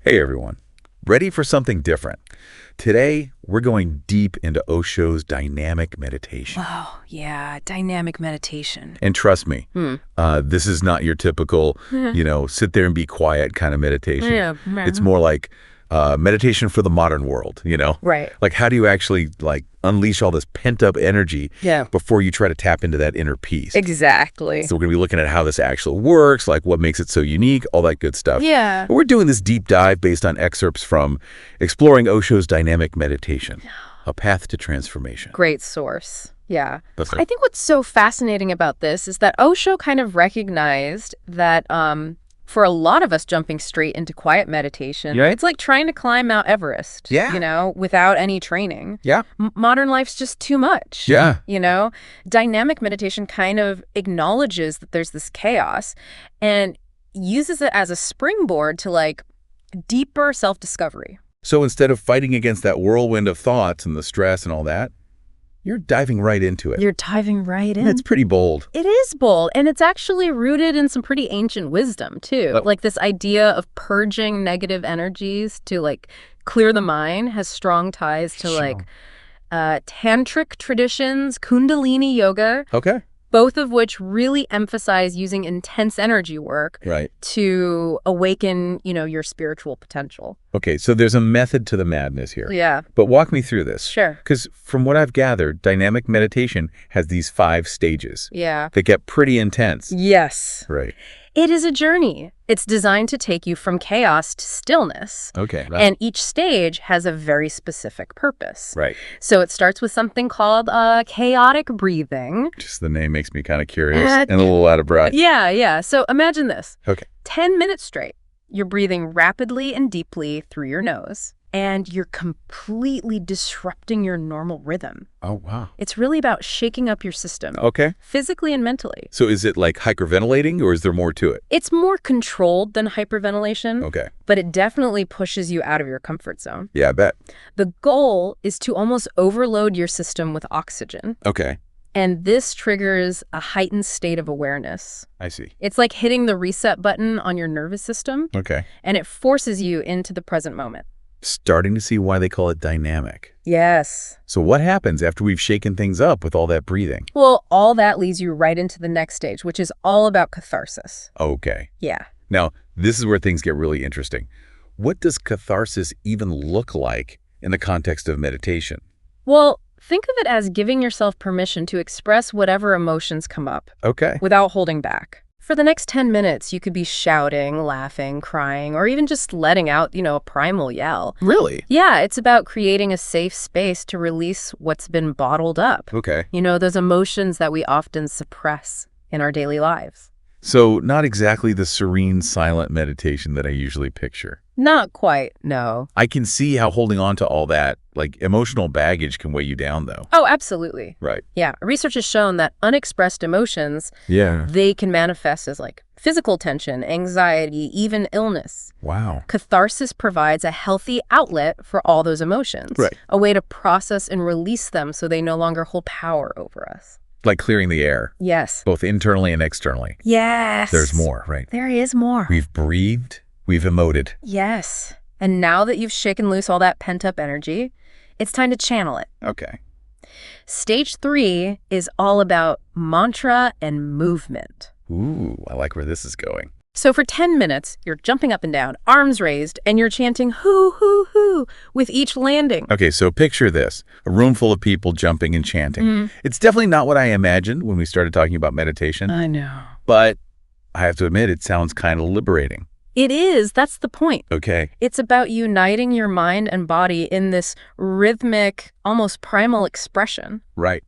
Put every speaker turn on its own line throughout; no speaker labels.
Hey everyone, ready for something different? Today, we're going deep into Osho's dynamic meditation.
Oh, yeah, dynamic meditation.
And trust me, this is not your typical, sit there and be quiet kind of meditation.
Yeah.
It's more like meditation for the modern world,
Right.
Like how do you actually unleash all this pent-up energy before you try to tap into that inner peace?
Exactly.
So we're going to be looking at how this actually works, like what makes it so unique, all that good stuff.
Yeah.
We're doing this deep dive based on excerpts from Exploring Osho's Dynamic Meditation, A Path to Transformation.
Great source. Yeah.
That's
I think what's so fascinating about this is that Osho kind of recognized that for a lot of us jumping straight into quiet meditation, it's like trying to climb Mount Everest, without any training.
Yeah.
Modern life's just too much.
Yeah.
Dynamic meditation kind of acknowledges that there's this chaos and uses it as a springboard to deeper self-discovery.
So instead of fighting against that whirlwind of thoughts and the stress and all that, you're diving right into it.
You're diving right in.
It's pretty bold.
It is bold, and it's actually rooted in some pretty ancient wisdom, too. Like this idea of purging negative energies to, clear the mind has strong ties to, tantric traditions, kundalini yoga.
Okay.
Both of which really emphasize using intense energy work to awaken, your spiritual potential.
Okay, so there's a method to the madness here.
Yeah.
But walk me through this.
Sure.
Because from what I've gathered, dynamic meditation has these 5 stages.
Yeah.
That get pretty intense.
Yes.
Right.
It is a journey. It's designed to take you from chaos to stillness.
Okay.
And each stage has a very specific purpose.
Right.
So it starts with something called chaotic breathing.
Just the name makes me kind of curious and a little out of breath.
Yeah. So imagine this.
Okay.
10 minutes straight. You're breathing rapidly and deeply through your nose. And you're completely disrupting your normal rhythm.
Oh, wow.
It's really about shaking up your system.
Okay.
Physically and mentally.
So is it like hyperventilating or is there more to it?
It's more controlled than hyperventilation.
Okay.
But it definitely pushes you out of your comfort zone.
Yeah, I bet.
The goal is to almost overload your system with oxygen.
Okay.
And this triggers a heightened state of awareness.
I see.
It's like hitting the reset button on your nervous system.
Okay.
And it forces you into the present moment.
Starting to see why they call it dynamic.
Yes.
So what happens after we've shaken things up with all that breathing?
Well, all that leads you right into the next stage, which is all about catharsis.
Okay.
Yeah.
Now, this is where things get really interesting. What does catharsis even look like in the context of meditation?
Well, think of it as giving yourself permission to express whatever emotions come up.
Okay.
Without holding back. For the next 10 minutes, you could be shouting, laughing, crying, or even just letting out, a primal yell.
Really?
Yeah, it's about creating a safe space to release what's been bottled up.
Okay.
Those emotions that we often suppress in our daily lives.
So not exactly the serene, silent meditation that I usually picture.
Not quite, no.
I can see how holding on to all that, emotional baggage can weigh you down, though.
Oh, absolutely.
Right.
Yeah, research has shown that unexpressed emotions, they can manifest as physical tension, anxiety, even illness.
Wow.
Catharsis provides a healthy outlet for all those emotions.
Right.
A way to process and release them so they no longer hold power over us.
Like clearing the air.
Yes.
Both internally and externally.
Yes.
There's more, right?
There is more.
We've breathed. We've emoted.
Yes. And now that you've shaken loose all that pent-up energy, it's time to channel it.
Okay.
Stage 3 is all about mantra and movement.
Ooh, I like where this is going.
So for 10 minutes, you're jumping up and down, arms raised, and you're chanting hoo, hoo, hoo with each landing.
Okay, so picture this. A room full of people jumping and chanting. It's definitely not what I imagined when we started talking about meditation.
I know.
But I have to admit, it sounds kind of liberating.
It is. That's the point.
Okay.
It's about uniting your mind and body in this rhythmic, almost primal expression.
Right.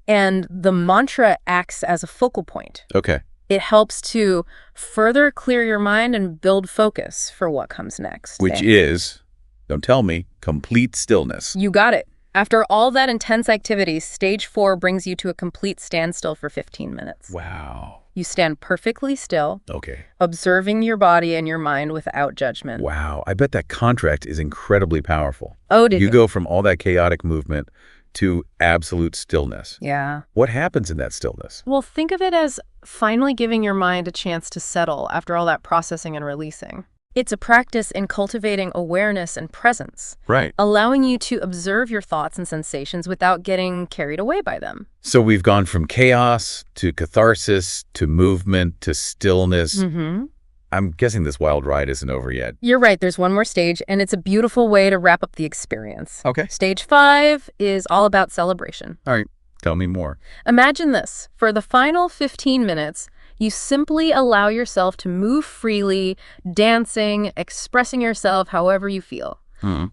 And the mantra acts as a focal point.
Okay.
It helps to further clear your mind and build focus for what comes next.
Which is, don't tell me, complete stillness.
You got it. After all that intense activity, stage 4 brings you to a complete standstill for 15 minutes.
Wow.
You stand perfectly still,
Okay.
observing your body and your mind without judgment.
Wow. I bet that contrast is incredibly powerful.
Oh, did you?
You go from all that chaotic movement to absolute stillness.
Yeah.
What happens in that stillness?
Well, think of it as finally giving your mind a chance to settle after all that processing and releasing. It's a practice in cultivating awareness and presence,
Right.
allowing you to observe your thoughts and sensations without getting carried away by them.
So we've gone from chaos to catharsis to movement to stillness.
Mm-hmm.
I'm guessing this wild ride isn't over yet.
You're right, there's one more stage, and it's a beautiful way to wrap up the experience.
Okay.
Stage 5 is all about celebration.
All right. Tell me more.
Imagine this. For the final 15 minutes, you simply allow yourself to move freely, dancing, expressing yourself however you feel.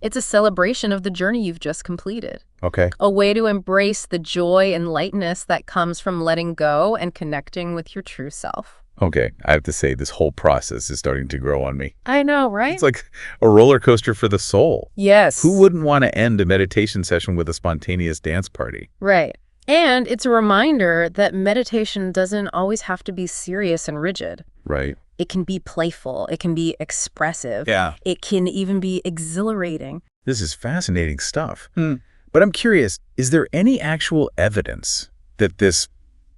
It's a celebration of the journey you've just completed.
Okay.
A way to embrace the joy and lightness that comes from letting go and connecting with your true self.
Okay. I have to say, this whole process is starting to grow on me.
I know, right?
It's like a roller coaster for the soul.
Yes.
Who wouldn't want to end a meditation session with a spontaneous dance party?
Right. And it's a reminder that meditation doesn't always have to be serious and rigid.
Right.
It can be playful. It can be expressive.
Yeah.
It can even be exhilarating.
This is fascinating stuff. But I'm curious, is there any actual evidence that this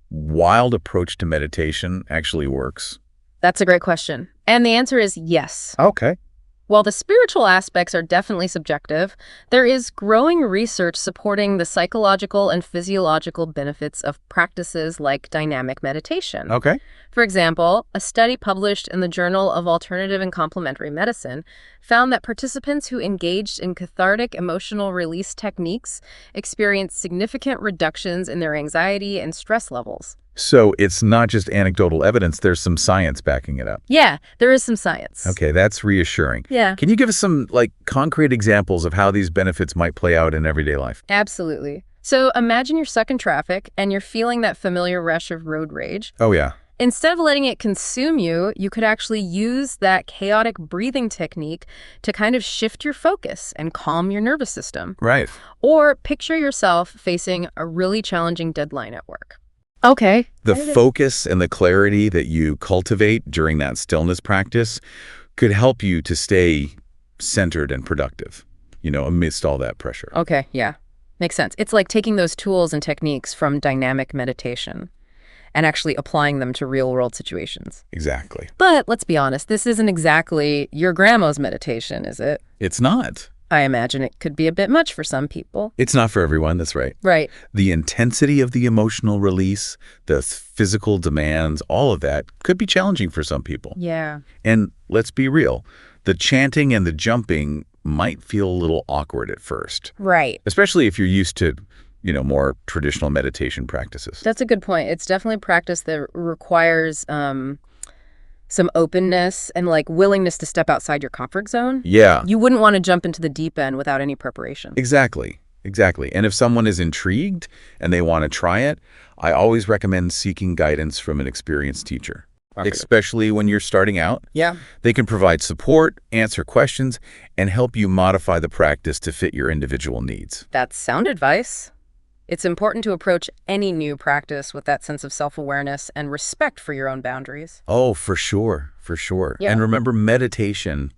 wild approach to meditation actually works?
That's a great question. And the answer is yes.
Okay.
While the spiritual aspects are definitely subjective, there is growing research supporting the psychological and physiological benefits of practices like dynamic meditation.
Okay.
For example, a study published in the Journal of Alternative and Complementary Medicine found that participants who engaged in cathartic emotional release techniques experienced significant reductions in their anxiety and stress levels.
So it's not just anecdotal evidence, there's some science backing it up.
Yeah, there is some science.
Okay, that's reassuring.
Yeah.
Can you give us some, concrete examples of how these benefits might play out in everyday life?
Absolutely. So imagine you're stuck in traffic and you're feeling that familiar rush of road rage.
Oh, yeah.
Instead of letting it consume you, you could actually use that chaotic breathing technique to kind of shift your focus and calm your nervous system.
Right.
Or picture yourself facing a really challenging deadline at work. Okay.
The focus and the clarity that you cultivate during that stillness practice could help you to stay centered and productive, amidst all that pressure.
Okay, yeah. Makes sense. It's like taking those tools and techniques from dynamic meditation and actually applying them to real-world situations.
Exactly.
But let's be honest, this isn't exactly your grandma's meditation, is it?
It's not.
I imagine it could be a bit much for some people.
It's not for everyone, that's right.
Right.
The intensity of the emotional release, the physical demands, all of that could be challenging for some people.
Yeah.
And let's be real, the chanting and the jumping might feel a little awkward at first.
Right.
Especially if you're used to, more traditional meditation practices.
That's a good point. It's definitely a practice that requires some openness and willingness to step outside your comfort zone.
Yeah.
You wouldn't want to jump into the deep end without any preparation.
Exactly. And if someone is intrigued and they want to try it, I always recommend seeking guidance from an experienced teacher. Okay. Especially when you're starting out.
Yeah.
They can provide support, answer questions, and help you modify the practice to fit your individual needs.
That's sound advice. It's important to approach any new practice with that sense of self-awareness and respect for your own boundaries.
Oh, for sure.
Yeah.
And remember, meditation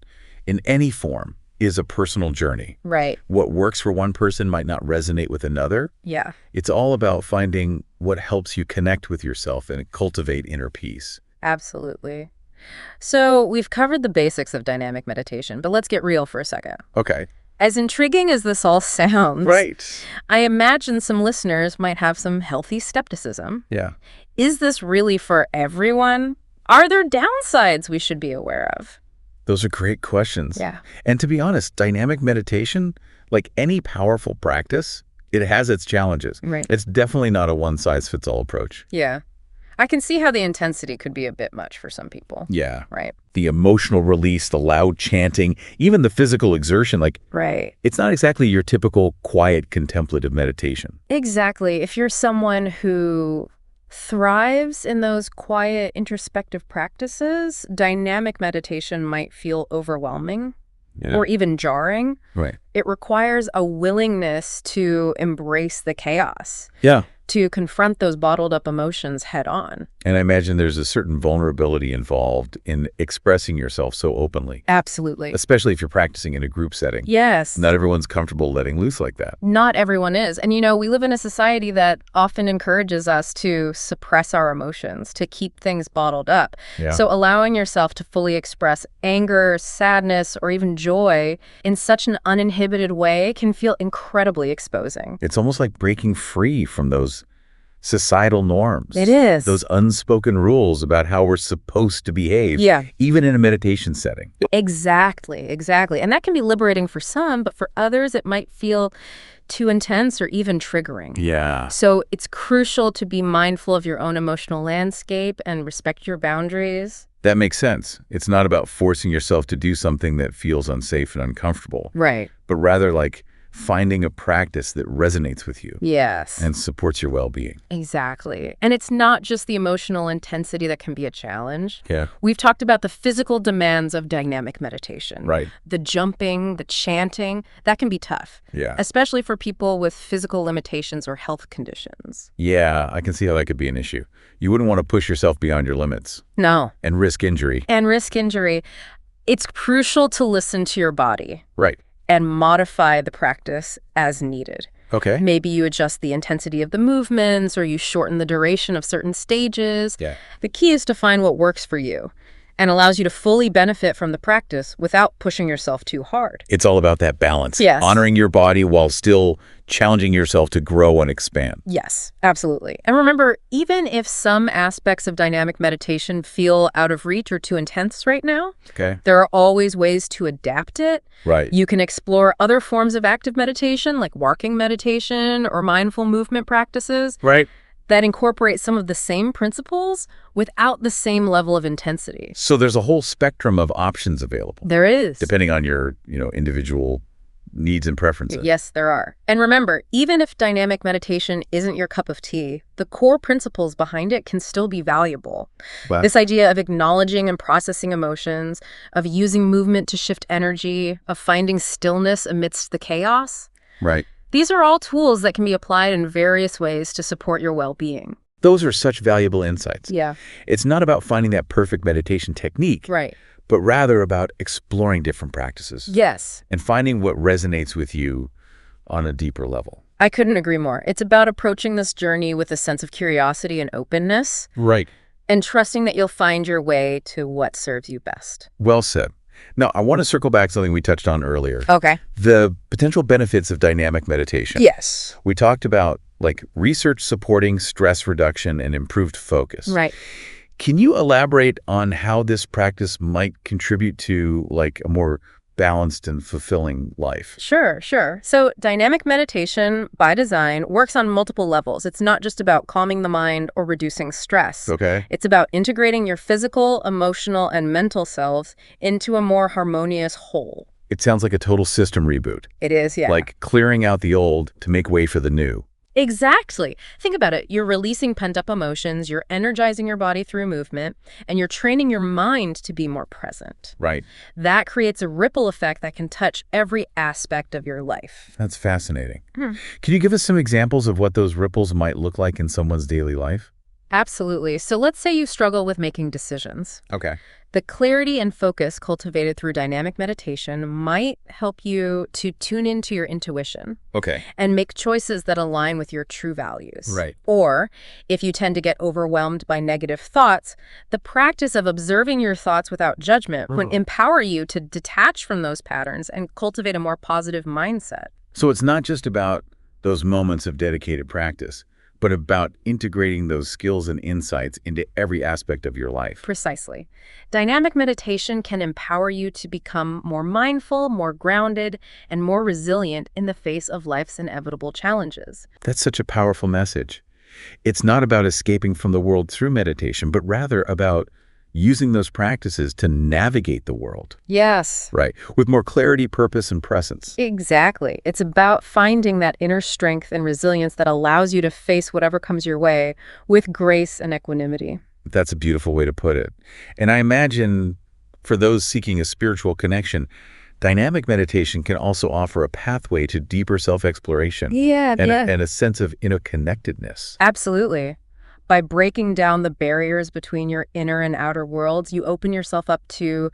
in any form is a personal journey.
Right.
What works for one person might not resonate with another.
Yeah.
It's all about finding what helps you connect with yourself and cultivate inner peace.
Absolutely. So we've covered the basics of dynamic meditation, but let's get real for a second.
Okay.
As intriguing as this all sounds,
Right.
I imagine some listeners might have some healthy skepticism.
Yeah.
Is this really for everyone? Are there downsides we should be aware of?
Those are great questions.
Yeah.
And to be honest, dynamic meditation, like any powerful practice, it has its challenges.
Right.
It's definitely not a one-size-fits-all approach.
Yeah. I can see how the intensity could be a bit much for some people.
Yeah.
Right.
The emotional release, the loud chanting, even the physical exertion,
Right.
it's not exactly your typical quiet contemplative meditation.
Exactly. If you're someone who thrives in those quiet introspective practices, dynamic meditation might feel overwhelming or even jarring.
Right.
It requires a willingness to embrace the chaos.
Yeah.
to confront those bottled up emotions head on.
And I imagine there's a certain vulnerability involved in expressing yourself so openly.
Absolutely.
Especially if you're practicing in a group setting.
Yes.
Not everyone's comfortable letting loose like that.
Not everyone is. And we live in a society that often encourages us to suppress our emotions, to keep things bottled up.
Yeah.
So allowing yourself to fully express anger, sadness, or even joy in such an uninhibited way can feel incredibly exposing.
It's almost like breaking free from those societal norms.
It is.
Those unspoken rules about how we're supposed to behave, even in a meditation setting.
Exactly. And that can be liberating for some, but for others, it might feel too intense or even triggering.
Yeah.
So it's crucial to be mindful of your own emotional landscape and respect your boundaries.
That makes sense. It's not about forcing yourself to do something that feels unsafe and uncomfortable.
Right.
But rather like finding a practice that resonates with you.
Yes.
And supports your well-being.
Exactly. And it's not just the emotional intensity that can be a challenge.
Yeah.
We've talked about the physical demands of dynamic meditation.
Right.
The jumping, the chanting, that can be tough.
Yeah.
Especially for people with physical limitations or health conditions.
Yeah, I can see how that could be an issue. You wouldn't want to push yourself beyond your limits.
No.
And risk injury.
It's crucial to listen to your body.
Right.
And modify the practice as needed.
Okay.
Maybe you adjust the intensity of the movements or you shorten the duration of certain stages.
Yeah.
The key is to find what works for you and allows you to fully benefit from the practice without pushing yourself too hard.
It's all about that balance.
Yes.
Honoring your body while still challenging yourself to grow and expand.
Yes, absolutely. And remember, even if some aspects of dynamic meditation feel out of reach or too intense right now, there are always ways to adapt it.
Right.
You can explore other forms of active meditation like walking meditation or mindful movement practices.
Right.
That incorporate some of the same principles without the same level of intensity.
So there's a whole spectrum of options available.
There is.
Depending on your, individual needs and preferences.
Yes, there are. And remember, even if dynamic meditation isn't your cup of tea, the core principles behind it can still be valuable.
Wow.
This idea of acknowledging and processing emotions, of using movement to shift energy, of finding stillness amidst the chaos.
Right.
These are all tools that can be applied in various ways to support your well-being.
Those are such valuable insights.
Yeah.
It's not about finding that perfect meditation technique.
Right.
But rather about exploring different practices.
Yes.
And finding what resonates with you on a deeper level.
I couldn't agree more. It's about approaching this journey with a sense of curiosity and openness.
Right.
And trusting that you'll find your way to what serves you best.
Well said. Now, I want to circle back to something we touched on earlier.
Okay.
The potential benefits of dynamic meditation.
Yes.
We talked about research supporting stress reduction and improved focus.
Right.
Can you elaborate on how this practice might contribute to a more balanced and fulfilling life?
Sure. So dynamic meditation, by design, works on multiple levels. It's not just about calming the mind or reducing stress.
Okay.
It's about integrating your physical, emotional, and mental selves into a more harmonious whole.
It sounds like a total system reboot.
It is, yeah.
Like clearing out the old to make way for the new.
Exactly. Think about it. You're releasing pent-up emotions, you're energizing your body through movement, and you're training your mind to be more present.
Right.
That creates a ripple effect that can touch every aspect of your life.
That's fascinating. Can you give us some examples of what those ripples might look like in someone's daily life?
Absolutely. So let's say you struggle with making decisions.
Okay.
The clarity and focus cultivated through dynamic meditation might help you to tune into your intuition.
Okay.
And make choices that align with your true values.
Right.
Or if you tend to get overwhelmed by negative thoughts, the practice of observing your thoughts without judgment would empower you to detach from those patterns and cultivate a more positive mindset.
So it's not just about those moments of dedicated practice, but about integrating those skills and insights into every aspect of your life.
Precisely. Dynamic meditation can empower you to become more mindful, more grounded, and more resilient in the face of life's inevitable challenges.
That's such a powerful message. It's not about escaping from the world through meditation, but rather about using those practices to navigate the world.
Yes.
Right. With more clarity, purpose, and presence.
Exactly. It's about finding that inner strength and resilience that allows you to face whatever comes your way with grace and equanimity.
That's a beautiful way to put it. And I imagine for those seeking a spiritual connection, Dynamic meditation can also offer a pathway to deeper self-exploration
Yeah, yeah.
and a sense of interconnectedness.
Absolutely. By breaking down the barriers between your inner and outer worlds, you open yourself up to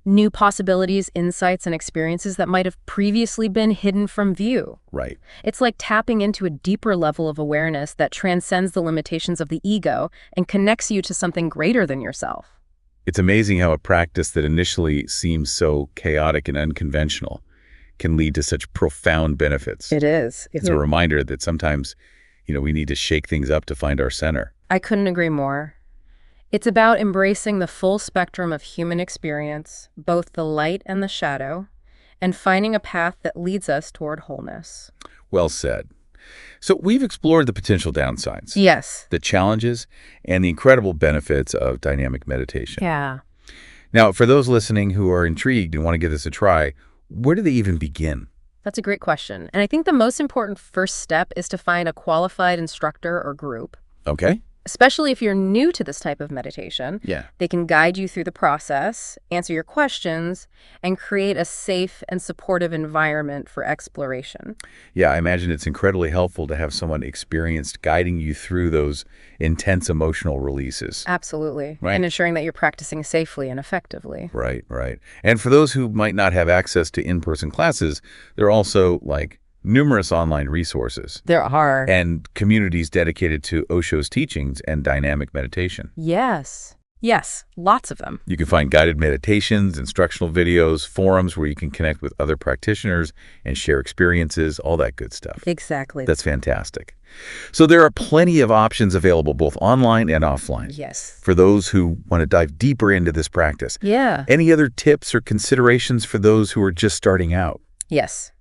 new possibilities, insights, and experiences that might have previously been hidden from view.
Right.
It's like tapping into a deeper level of awareness that transcends the limitations of the ego and connects you to something greater than yourself.
It's amazing how a practice that initially seems so chaotic and unconventional can lead to such profound benefits.
It is.
It's a reminder that sometimes, we need to shake things up to find our center.
I couldn't agree more. It's about embracing the full spectrum of human experience, both the light and the shadow, and finding a path that leads us toward wholeness.
Well said. So we've explored the potential downsides.
Yes.
The challenges, and the incredible benefits of dynamic meditation.
Yeah.
Now, for those listening who are intrigued and want to give this a try, where do they even begin?
That's a great question. And I think the most important first step is to find a qualified instructor or group.
Okay.
Especially if you're new to this type of meditation.
Yeah.
They can guide you through the process, answer your questions, and create a safe and supportive environment for exploration.
Yeah, I imagine it's incredibly helpful to have someone experienced guiding you through those intense emotional releases.
Absolutely.
Right.
And ensuring that you're practicing safely and effectively.
Right, right. And for those who might not have access to in-person classes, there are also, numerous online resources.
There are.
And communities dedicated to Osho's teachings and dynamic meditation.
Yes. Yes, lots of them.
You can find guided meditations, instructional videos, forums where you can connect with other practitioners and share experiences, all that good stuff.
Exactly.
That's fantastic. So there are plenty of options available both online and offline.
Yes.
For those who want to dive deeper into this practice.
Yeah.
Any other tips or considerations for those who are just starting out?
Yes.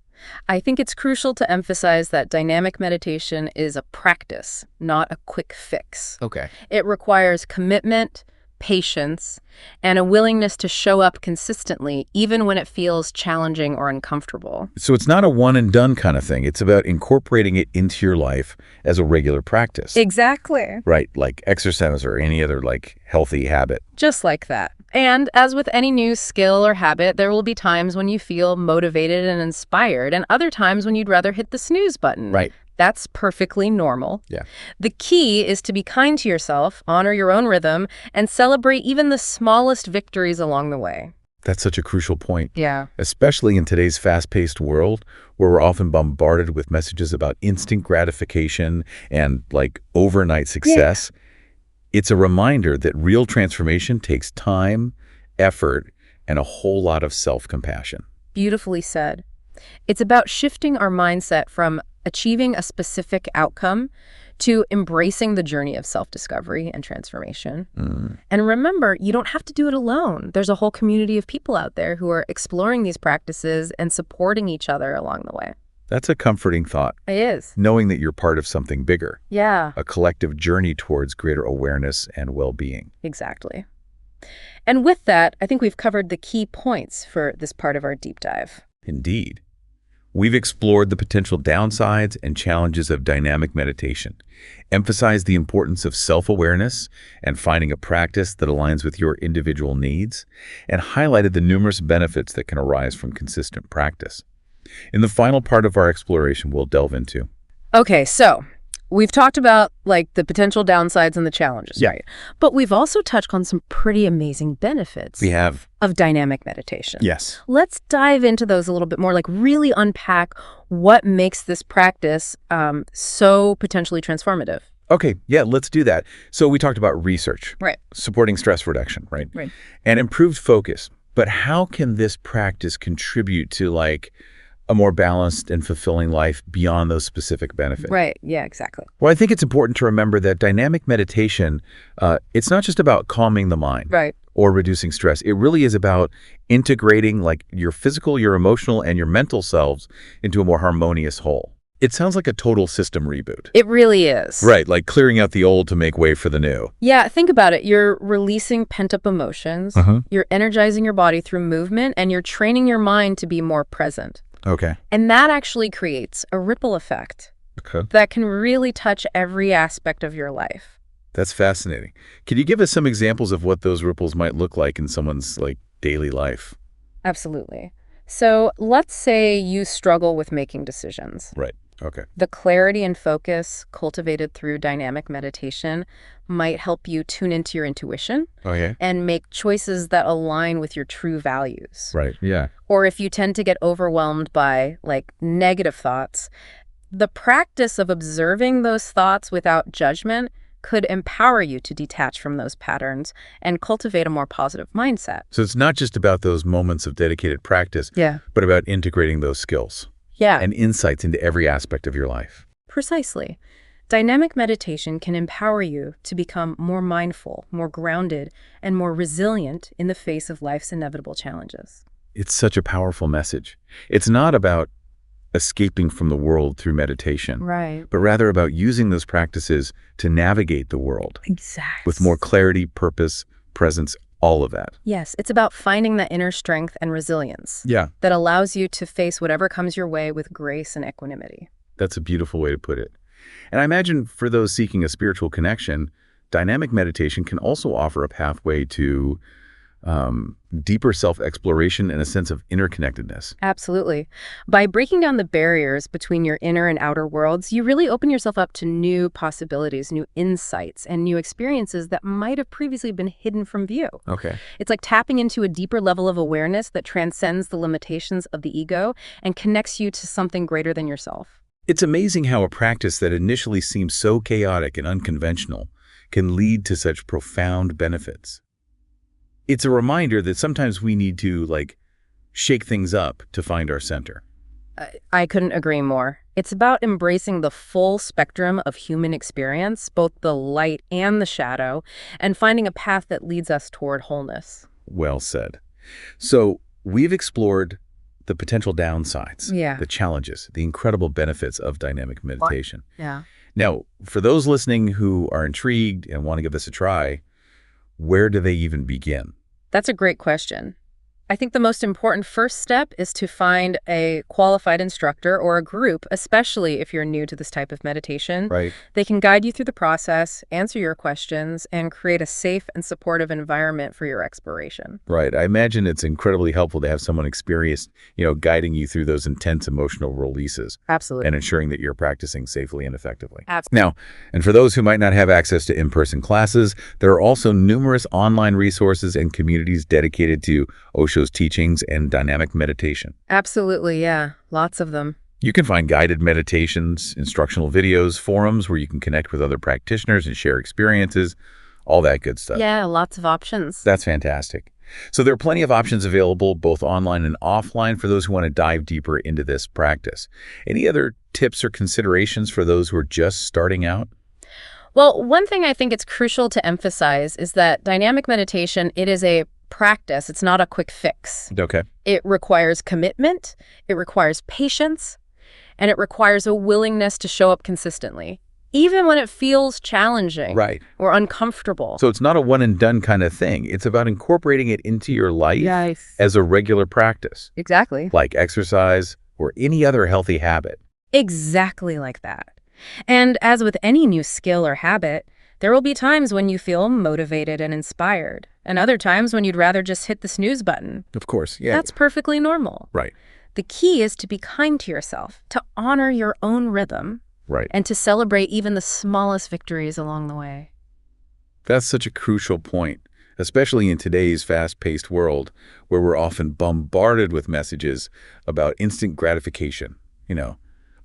I think it's crucial to emphasize that dynamic meditation is a practice, not a quick fix.
Okay.
It requires commitment, patience, and a willingness to show up consistently, even when it feels challenging or uncomfortable.
So it's not a one-and-done kind of thing. It's about incorporating it into your life as a regular practice.
Exactly.
Right, like exercise or any other, healthy habit.
Just like that. And as with any new skill or habit, there will be times when you feel motivated and inspired, and other times when you'd rather hit the snooze button.
Right.
That's perfectly normal.
Yeah.
The key is to be kind to yourself, honor your own rhythm, and celebrate even the smallest victories along the way.
That's such a crucial point.
Yeah.
Especially in today's fast-paced world, where we're often bombarded with messages about instant gratification and, overnight success. Yeah. It's a reminder that real transformation takes time, effort, and a whole lot of self-compassion.
Beautifully said. It's about shifting our mindset from achieving a specific outcome to embracing the journey of self-discovery and transformation. And remember, you don't have to do it alone. There's a whole community of people out there who are exploring these practices and supporting each other along the way.
That's a comforting thought.
It is.
Knowing that you're part of something bigger.
Yeah.
A collective journey towards greater awareness and well-being.
Exactly. And with that, I think we've covered the key points for this part of our deep dive.
Indeed. We've explored the potential downsides and challenges of dynamic meditation, emphasized the importance of self-awareness and finding a practice that aligns with your individual needs, and highlighted the numerous benefits that can arise from consistent practice. In the final part of our exploration, we'll delve into.
Okay, so we've talked about the potential downsides and the challenges, right? But we've also touched on some pretty amazing benefits.
We have.
Of dynamic meditation.
Yes.
Let's dive into those a little bit more, really unpack what makes this practice so potentially transformative.
Okay, yeah, let's do that. So we talked about research.
Right.
Supporting stress reduction, right?
Right.
And improved focus. But how can this practice contribute to a more balanced and fulfilling life beyond those specific benefits?
Right. Yeah, exactly.
Well, I think it's important to remember that dynamic meditation, it's not just about calming the mind.
Right.
Or reducing stress. It really is about integrating your physical, your emotional, and your mental selves into a more harmonious whole. It sounds like a total system reboot.
It really is.
Right, like clearing out the old to make way for the new.
Yeah, think about it. You're releasing pent-up emotions. You're energizing your body through movement, and you're training your mind to be more present.
Okay.
And that actually creates a ripple effect that can really touch every aspect of your life.
That's fascinating. Can you give us some examples of what those ripples might look like in someone's daily life?
Absolutely. So let's say you struggle with making decisions.
Right. Okay.
The clarity and focus cultivated through dynamic meditation might help you tune into your intuition
Oh, yeah?
and make choices that align with your true values.
Right. Yeah.
Or if you tend to get overwhelmed by, like, negative thoughts, the practice of observing those thoughts without judgment could empower you to detach from those patterns and cultivate a more positive mindset.
So it's not just about those moments of dedicated practice,
Yeah.
but about integrating those skills
Yeah.
and insights into every aspect of your life.
Precisely. Dynamic meditation can empower you to become more mindful, more grounded, and more resilient in the face of life's inevitable challenges.
It's such a powerful message. It's not about escaping from the world through meditation,
Right.
but rather about using those practices to navigate the world
Exactly.
with more clarity, purpose, presence, all of that.
Yes, it's about finding that inner strength and resilience
Yeah,
that allows you to face whatever comes your way with grace and equanimity.
that's a beautiful way to put it. And I imagine for those seeking a spiritual connection, dynamic meditation can also offer a pathway to deeper self-exploration and a sense of interconnectedness.
Absolutely. By breaking down the barriers between your inner and outer worlds, you really open yourself up to new possibilities, new insights, and new experiences that might have previously been hidden from view.
Okay.
It's like tapping into a deeper level of awareness that transcends the limitations of the ego and connects you to something greater than yourself.
It's amazing how a practice that initially seems so chaotic and unconventional can lead to such profound benefits. It's a reminder that sometimes we need to, shake things up to find our center.
I couldn't agree more. It's about embracing the full spectrum of human experience, both the light and the shadow, and finding a path that leads us toward wholeness.
Well said. So we've explored the potential downsides,
Yeah.
the challenges, the incredible benefits of dynamic meditation.
Yeah.
Now, for those listening who are intrigued and want to give this a try, where do they even begin?
That's a great question. I think the most important first step is to find a qualified instructor or a group, especially if you're new to this type of meditation.
Right.
They can guide you through the process, answer your questions, and create a safe and supportive environment for your exploration.
Right. I imagine it's incredibly helpful to have someone experienced, guiding you through those intense emotional releases
Absolutely.
and ensuring that you're practicing safely and effectively.
Absolutely.
Now, and for those who might not have access to in-person classes, there are also numerous online resources and communities dedicated to Osho's teachings and dynamic meditation.
Absolutely, yeah. Lots of them.
You can find guided meditations, instructional videos, forums where you can connect with other practitioners and share experiences, all that good stuff.
Yeah, lots of options.
That's fantastic. So there are plenty of options available, both online and offline, for those who want to dive deeper into this practice. Any other tips or considerations for those who are just starting out?
Well, one thing I think it's crucial to emphasize is that dynamic meditation, it is a practice. It's not a quick fix.
Okay.
It requires commitment, it requires patience, and it requires a willingness to show up consistently, even when it feels challenging
Right.
or uncomfortable.
So it's not a one and done kind of thing. It's about incorporating it into your life
Yes.
as a regular practice,
Exactly.
like exercise or any other healthy habit.
Exactly like that. And as with any new skill or habit, there will be times when you feel motivated and inspired, and other times when you'd rather just hit the snooze button.
Of course, yeah.
That's perfectly normal.
Right,
The key is to be kind to yourself, to honor your own rhythm,
right.
and to celebrate even the smallest victories along the way.
That's such a crucial point, especially in today's fast-paced world where we're often bombarded with messages about instant gratification,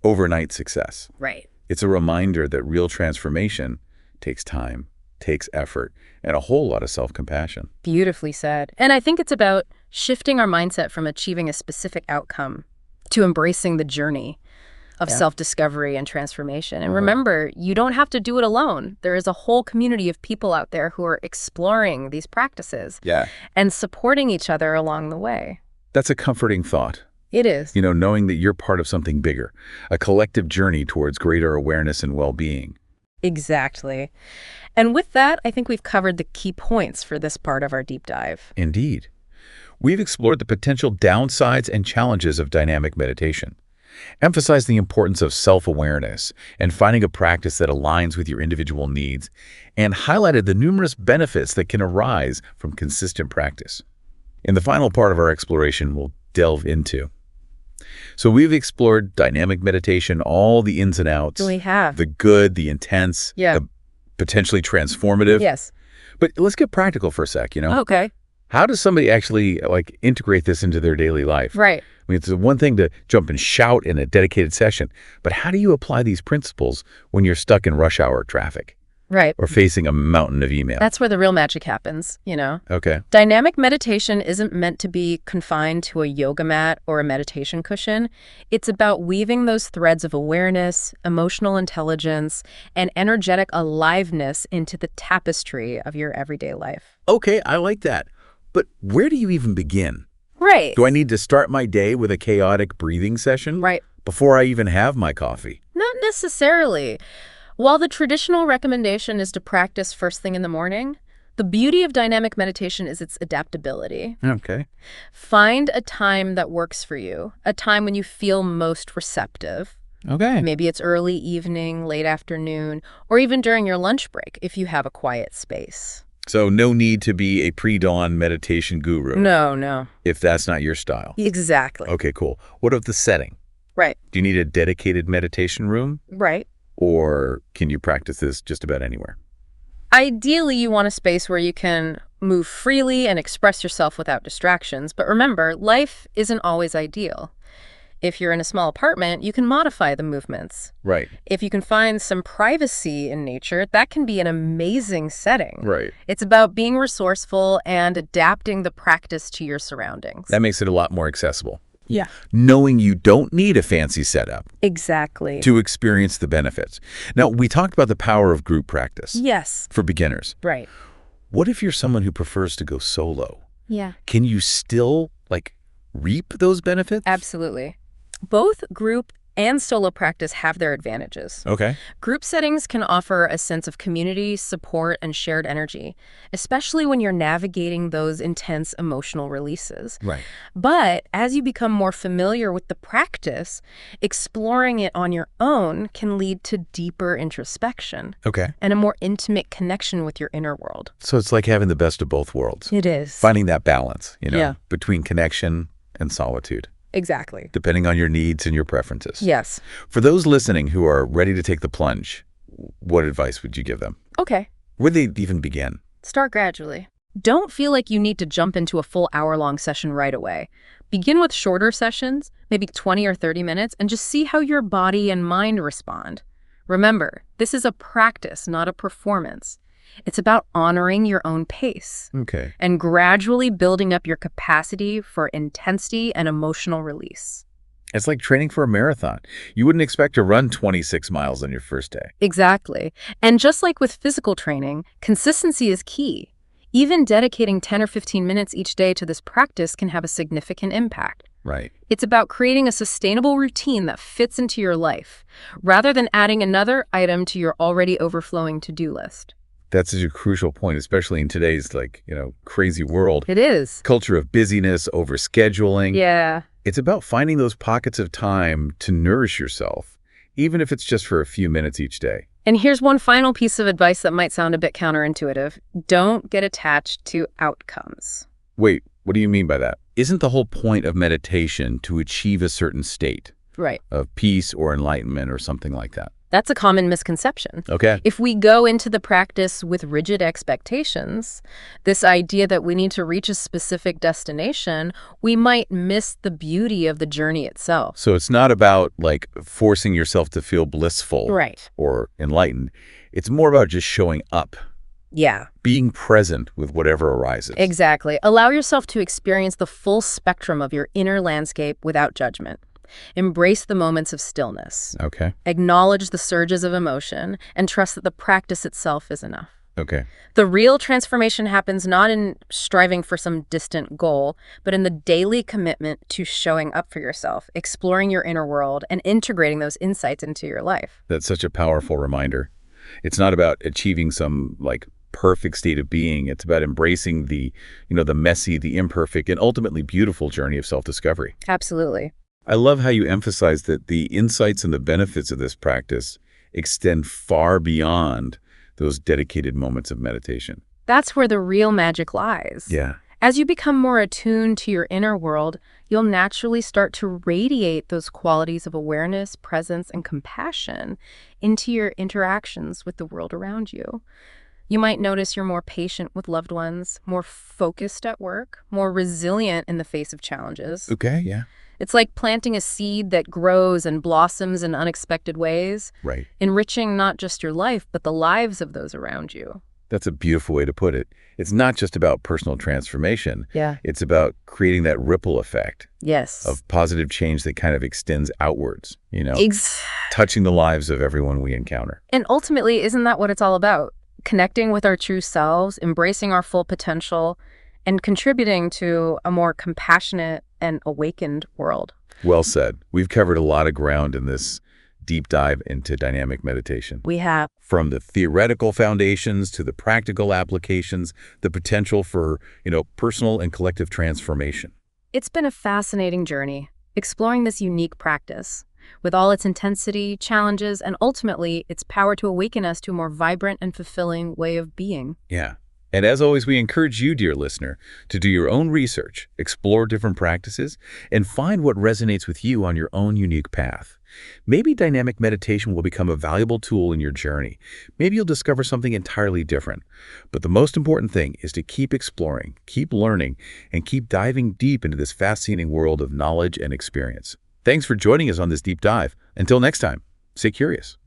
overnight success.
Right.
It's a reminder that real transformation takes time, takes effort, and a whole lot of self-compassion.
Beautifully said. And I think it's about shifting our mindset from achieving a specific outcome to embracing the journey of self-discovery and transformation. And remember, you don't have to do it alone. There is a whole community of people out there who are exploring these practices and supporting each other along the way.
That's a comforting thought.
It is.
Knowing that you're part of something bigger, a collective journey towards greater awareness and well-being.
Exactly. And with that, I think we've covered the key points for this part of our deep dive.
Indeed. We've explored the potential downsides and challenges of dynamic meditation, emphasized the importance of self-awareness and finding a practice that aligns with your individual needs, and highlighted the numerous benefits that can arise from consistent practice. In the final part of our exploration, we'll delve into. So we've explored dynamic meditation, all the ins and outs.
We have.
The good, the intense, the potentially transformative.
Yes.
But let's get practical for a sec,
Okay.
How does somebody actually integrate this into their daily life?
Right.
I mean, it's one thing to jump and shout in a dedicated session, but how do you apply these principles when you're stuck in rush hour traffic?
Right.
Or facing a mountain of email?
That's where the real magic happens,
Okay.
Dynamic meditation isn't meant to be confined to a yoga mat or a meditation cushion. It's about weaving those threads of awareness, emotional intelligence, and energetic aliveness into the tapestry of your everyday life.
Okay, I like that. But where do you even begin?
Right.
Do I need to start my day with a chaotic breathing session?
Right.
Before I even have my coffee?
Not necessarily. While the traditional recommendation is to practice first thing in the morning, the beauty of dynamic meditation is its adaptability.
Okay.
Find a time that works for you, a time when you feel most receptive.
Okay.
Maybe it's early evening, late afternoon, or even during your lunch break if you have a quiet space.
So no need to be a pre-dawn meditation guru.
No.
If that's not your style.
Exactly.
Okay, cool. What of the setting?
Right.
Do you need a dedicated meditation room?
Right.
Or can you practice this just about anywhere?
Ideally, you want a space where you can move freely and express yourself without distractions. But remember, life isn't always ideal. If you're in a small apartment, you can modify the movements.
Right.
If you can find some privacy in nature, that can be an amazing setting.
Right.
It's about being resourceful and adapting the practice to your surroundings.
That makes it a lot more accessible.
Yeah.
Knowing you don't need a fancy setup.
Exactly.
To experience the benefits. Now, we talked about the power of group practice.
Yes.
For beginners.
Right.
What if you're someone who prefers to go solo?
Yeah.
Can you still, reap those benefits?
Absolutely. Both group and solo practice have their advantages.
Okay.
Group settings can offer a sense of community, support, and shared energy, especially when you're navigating those intense emotional releases.
Right.
But as you become more familiar with the practice, exploring it on your own can lead to deeper introspection.
Okay.
And a more intimate connection with your inner world.
So it's like having the best of both worlds.
It is.
Finding that balance,
Yeah.
between connection and solitude.
Exactly.
Depending on your needs and your preferences.
Yes.
For those listening who are ready to take the plunge, what advice would you give them?
Okay.
Where do they even begin?
Start gradually. Don't feel like you need to jump into a full hour-long session right away. Begin with shorter sessions, maybe 20 or 30 minutes, and just see how your body and mind respond. Remember, this is a practice, not a performance. It's about honoring your own pace.
Okay.
And gradually building up your capacity for intensity and emotional release.
It's like training for a marathon. You wouldn't expect to run 26 miles on your first day.
Exactly. And just like with physical training, consistency is key. Even dedicating 10 or 15 minutes each day to this practice can have a significant impact.
Right.
It's about creating a sustainable routine that fits into your life, rather than adding another item to your already overflowing to-do list.
That's such a crucial point, especially in today's, crazy world.
It is.
Culture of busyness, overscheduling.
Yeah.
It's about finding those pockets of time to nourish yourself, even if it's just for a few minutes each day.
And here's one final piece of advice that might sound a bit counterintuitive. Don't get attached to outcomes.
Wait, what do you mean by that? Isn't the whole point of meditation to achieve a certain state?
Right.
Of peace or enlightenment or something like that?
That's a common misconception.
Okay.
If we go into the practice with rigid expectations, this idea that we need to reach a specific destination, we might miss the beauty of the journey itself.
So it's not about forcing yourself to feel blissful.
Right.
Or enlightened. It's more about just showing up.
Yeah.
Being present with whatever arises.
Exactly. Allow yourself to experience the full spectrum of your inner landscape without judgment. Embrace the moments of stillness.
Okay.
Acknowledge the surges of emotion and trust that the practice itself is enough.
Okay.
The real transformation happens not in striving for some distant goal, but in the daily commitment to showing up for yourself, exploring your inner world, and integrating those insights into your life.
That's such a powerful reminder. It's not about achieving some perfect state of being. It's about embracing the messy, the imperfect, and ultimately beautiful journey of self-discovery.
Absolutely.
I love how you emphasize that the insights and the benefits of this practice extend far beyond those dedicated moments of meditation.
That's where the real magic lies.
Yeah.
As you become more attuned to your inner world, you'll naturally start to radiate those qualities of awareness, presence, and compassion into your interactions with the world around you. You might notice you're more patient with loved ones, more focused at work, more resilient in the face of challenges.
Okay, yeah.
It's like planting a seed that grows and blossoms in unexpected ways,
Right.
enriching not just your life, but the lives of those around you.
That's a beautiful way to put it. It's not just about personal transformation.
Yeah.
It's about creating that ripple effect
Yes.
of positive change that kind of extends outwards,
Ex-
touching the lives of everyone we encounter.
and ultimately, isn't that what it's all about? Connecting with our true selves, embracing our full potential, and contributing to a more compassionate and awakened world.
Well said. We've covered a lot of ground in this deep dive into dynamic meditation.
We have.
From the theoretical foundations to the practical applications, the potential for, personal and collective transformation.
It's been a fascinating journey, exploring this unique practice, with all its intensity, challenges, and ultimately its power to awaken us to a more vibrant and fulfilling way of being.
Yeah. And as always, we encourage you, dear listener, to do your own research, explore different practices, and find what resonates with you on your own unique path. Maybe dynamic meditation will become a valuable tool in your journey. Maybe you'll discover something entirely different. But the most important thing is to keep exploring, keep learning, and keep diving deep into this fascinating world of knowledge and experience. Thanks for joining us on this deep dive. Until next time, stay curious.